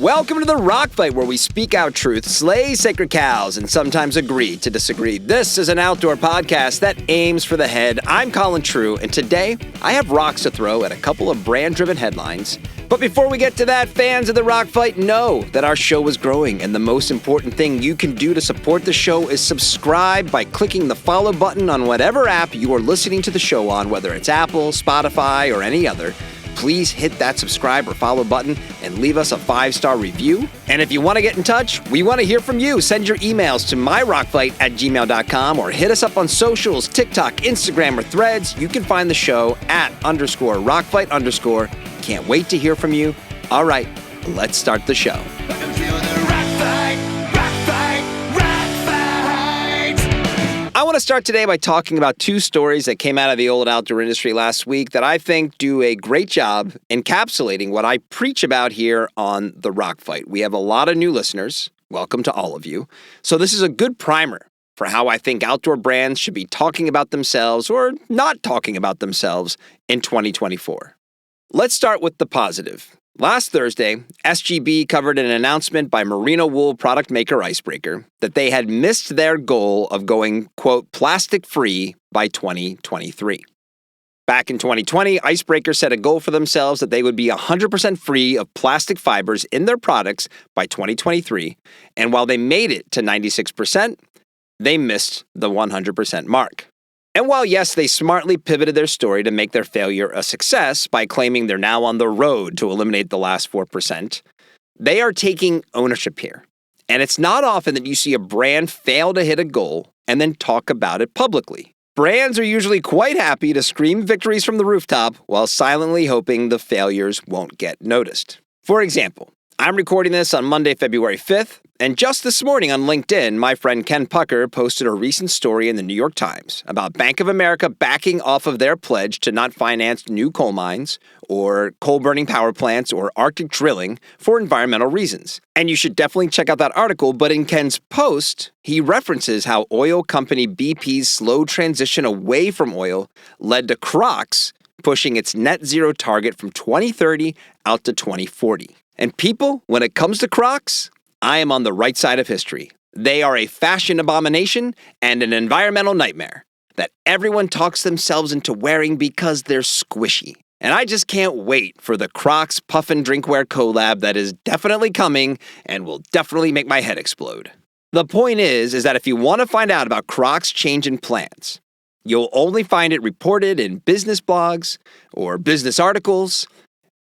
Welcome to the Rock Fight, where we speak out truth, slay sacred cows, and sometimes agree to disagree. This is an outdoor podcast that aims for the head. I'm Colin, and today I have rocks to throw at a couple of brand-driven headlines. But before we get to that, fans of the Rock Fight know that our show is growing, and the most important thing you can do to support the show is subscribe by clicking the follow button on whatever app you are listening to the show on, whether it's Apple, Spotify, or any other. Please hit that subscribe or follow button and leave us a 5-star review. And if you want to get in touch, we want to hear from you. Send your emails to myrockfight@gmail.com or hit us up on socials, TikTok, Instagram, or Threads. You can find the show at @rockfight_. Can't wait to hear from you. All right, let's start the show. Welcome to the Rock Fight, Rock Fight, Rock Fight. I want to start today by talking about two stories that came out of the old outdoor industry last week that I think do a great job encapsulating what I preach about here on the Rock Fight. We have a lot of new listeners. Welcome to all of you. So this is a good primer for how I think outdoor brands should be talking about themselves or not talking about themselves in 2024. Let's start with the positive. Last Thursday, SGB covered an announcement by merino wool product maker Icebreaker that they had missed their goal of going, quote, plastic-free by 2023. Back in 2020, Icebreaker set a goal for themselves that they would be 100% free of plastic fibers in their products by 2023, and while they made it to 96%, they missed the 100% mark. And while, yes, they smartly pivoted their story to make their failure a success by claiming they're now on the road to eliminate the last 4%, they are taking ownership here. And it's not often that you see a brand fail to hit a goal and then talk about it publicly. Brands are usually quite happy to scream victories from the rooftop while silently hoping the failures won't get noticed. For example, I'm recording this on Monday, February 5th, and just this morning on LinkedIn, my friend Ken Pucker posted a recent story in the New York Times about Bank of America backing off of their pledge to not finance new coal mines or coal-burning power plants or Arctic drilling for environmental reasons. And you should definitely check out that article, but in Ken's post, he references how oil company BP's slow transition away from oil led to Crocs pushing its net zero target from 2030 out to 2040. And people, when it comes to Crocs, I am on the right side of history. They are a fashion abomination and an environmental nightmare that everyone talks themselves into wearing because they're squishy. And I just can't wait for the Crocs Puffin Drinkware collab that is definitely coming and will definitely make my head explode. The point is that if you want to find out about Crocs' change in plans, you'll only find it reported in business blogs or business articles,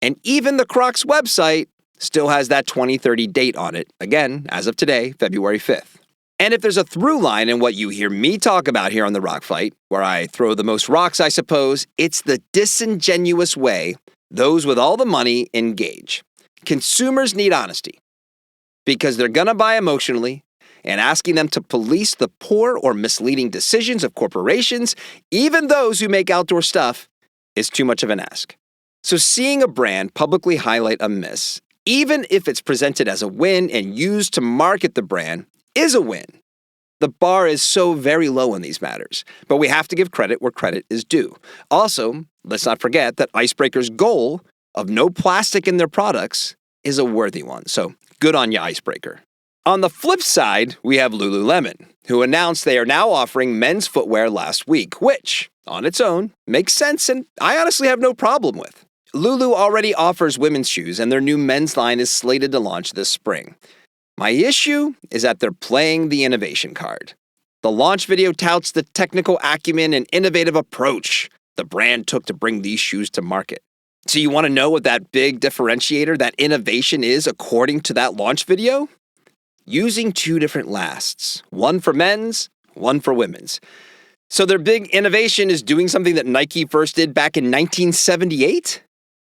and even the Crocs website still has that 2030 date on it, again, as of today, February 5th. And if there's a through line in what you hear me talk about here on the Rock Fight, where I throw the most rocks, I suppose, it's the disingenuous way those with all the money engage. Consumers need honesty because they're going to buy emotionally, and asking them to police the poor or misleading decisions of corporations, even those who make outdoor stuff, is too much of an ask. So seeing a brand publicly highlight a miss, even if it's presented as a win and used to market the brand, is a win. The bar is so very low in these matters, but we have to give credit where credit is due. Also, let's not forget that Icebreaker's goal of no plastic in their products is a worthy one, so good on you, Icebreaker. On the flip side, we have Lululemon, who announced they are now offering men's footwear last week, which, on its own, makes sense and I honestly have no problem with. Lulu already offers women's shoes, and their new men's line is slated to launch this spring. My issue is that they're playing the innovation card. The launch video touts the technical acumen and innovative approach the brand took to bring these shoes to market. So you want to know what that big differentiator, that innovation is according to that launch video? Using two different lasts, one for men's, one for women's. So their big innovation is doing something that Nike first did back in 1978?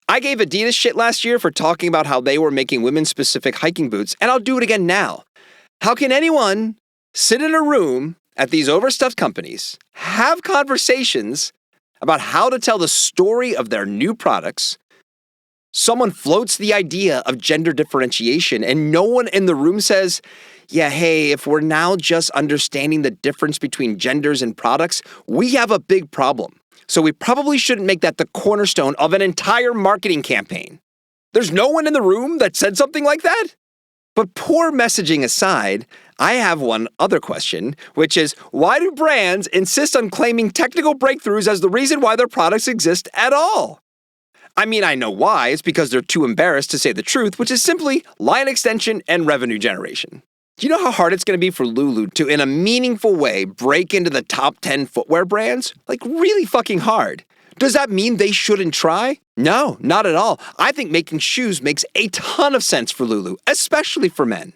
I gave Adidas shit last year for talking about how they were making women-specific hiking boots, and I'll do it again now. How can anyone sit in a room at these overstuffed companies, have conversations about how to tell the story of their new products, someone floats the idea of gender differentiation, and no one in the room says, yeah, hey, if we're now just understanding the difference between genders and products, we have a big problem. So we probably shouldn't make that the cornerstone of an entire marketing campaign. There's no one in the room that said something like that? But poor messaging aside, I have one other question, which is, why do brands insist on claiming technical breakthroughs as the reason why their products exist at all? I mean, I know why. It's because they're too embarrassed to say the truth, which is simply line extension and revenue generation. Do you know how hard it's going to be for Lulu to, in a meaningful way, break into the top 10 footwear brands? Like, really fucking hard. Does that mean they shouldn't try? No, not at all. I think making shoes makes a ton of sense for Lulu, especially for men.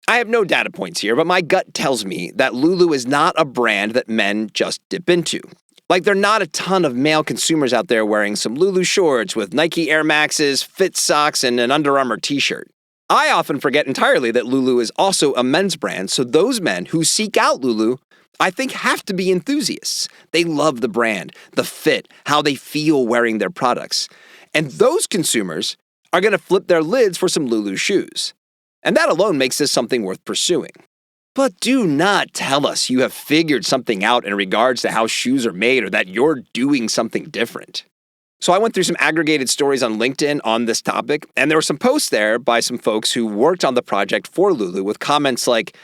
I have no data points here, but my gut tells me that Lulu is not a brand that men just dip into. Like, there are not a ton of male consumers out there wearing some Lulu shorts with Nike Air Maxes, fit socks, and an Under Armour t-shirt. I often forget entirely that Lulu is also a men's brand, so those men who seek out Lulu, I think, have to be enthusiasts. They love the brand, the fit, how they feel wearing their products. And those consumers are going to flip their lids for some Lulu shoes. And that alone makes this something worth pursuing. But do not tell us you have figured something out in regards to how shoes are made or that you're doing something different. So I went through some aggregated stories on LinkedIn on this topic, and there were some posts there by some folks who worked on the project for Lulu with comments like,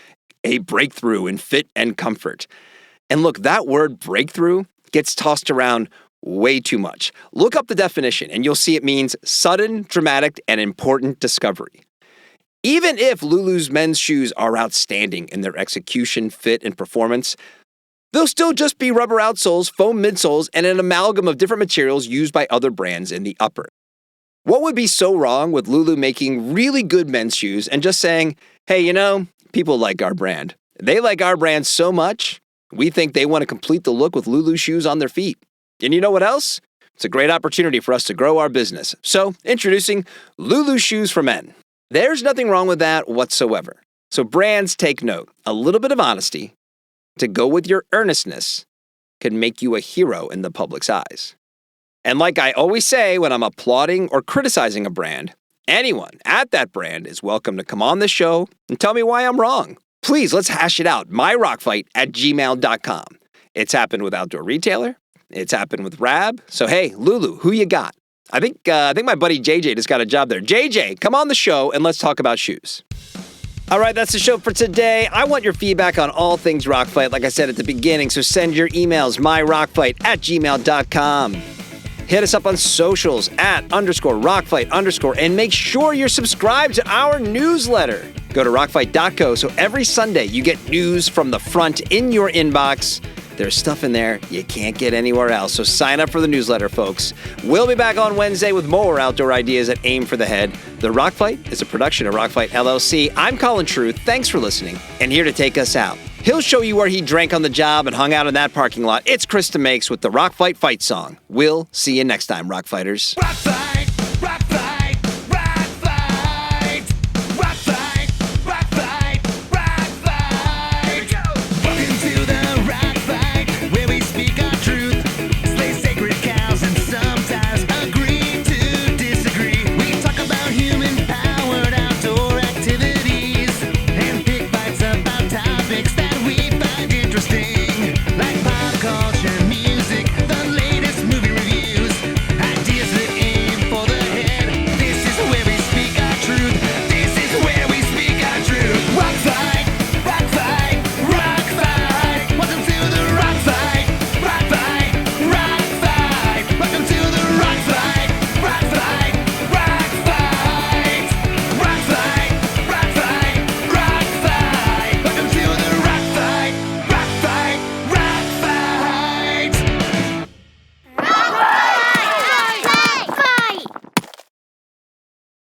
a breakthrough in fit and comfort. And look, that word breakthrough gets tossed around way too much. Look up the definition, and you'll see it means sudden, dramatic, and important discovery. Even if Lulu's men's shoes are outstanding in their execution, fit, and performance, they'll still just be rubber outsoles, foam midsoles, and an amalgam of different materials used by other brands in the upper. What would be so wrong with Lulu making really good men's shoes and just saying, hey, you know, people like our brand. They like our brand so much, we think they want to complete the look with Lulu shoes on their feet. And you know what else? It's a great opportunity for us to grow our business. So, introducing Lulu Shoes for Men. There's nothing wrong with that whatsoever. So brands take note. A little bit of honesty to go with your earnestness can make you a hero in the public's eyes. And like I always say when I'm applauding or criticizing a brand, anyone at that brand is welcome to come on the show and tell me why I'm wrong. Please, let's hash it out. myrockfight@gmail.com. It's happened with Outdoor Retailer. It's happened with Rab. So hey, Lulu, who you got? I think my buddy JJ just got a job there. JJ, come on the show and let's talk about shoes. All right, that's the show for today. I want your feedback on all things Rockfight, like I said at the beginning, so send your emails, myrockfight@gmail.com. Hit us up on socials @_rockfight_, and make sure you're subscribed to our newsletter. Go to rockfight.co so every Sunday you get news from the front in your inbox. There's stuff in there you can't get anywhere else, so sign up for the newsletter, folks. We'll be back on Wednesday with more outdoor ideas at Aim for the Head. The Rock Fight is a production of Rockfight LLC. I'm Colin Truth. Thanks for listening. And here to take us out, he'll show you where he drank on the job and hung out in that parking lot. It's Krista Makes with the Rockfight Fight Song. We'll see you next time, Rock Fighters. Rock fight.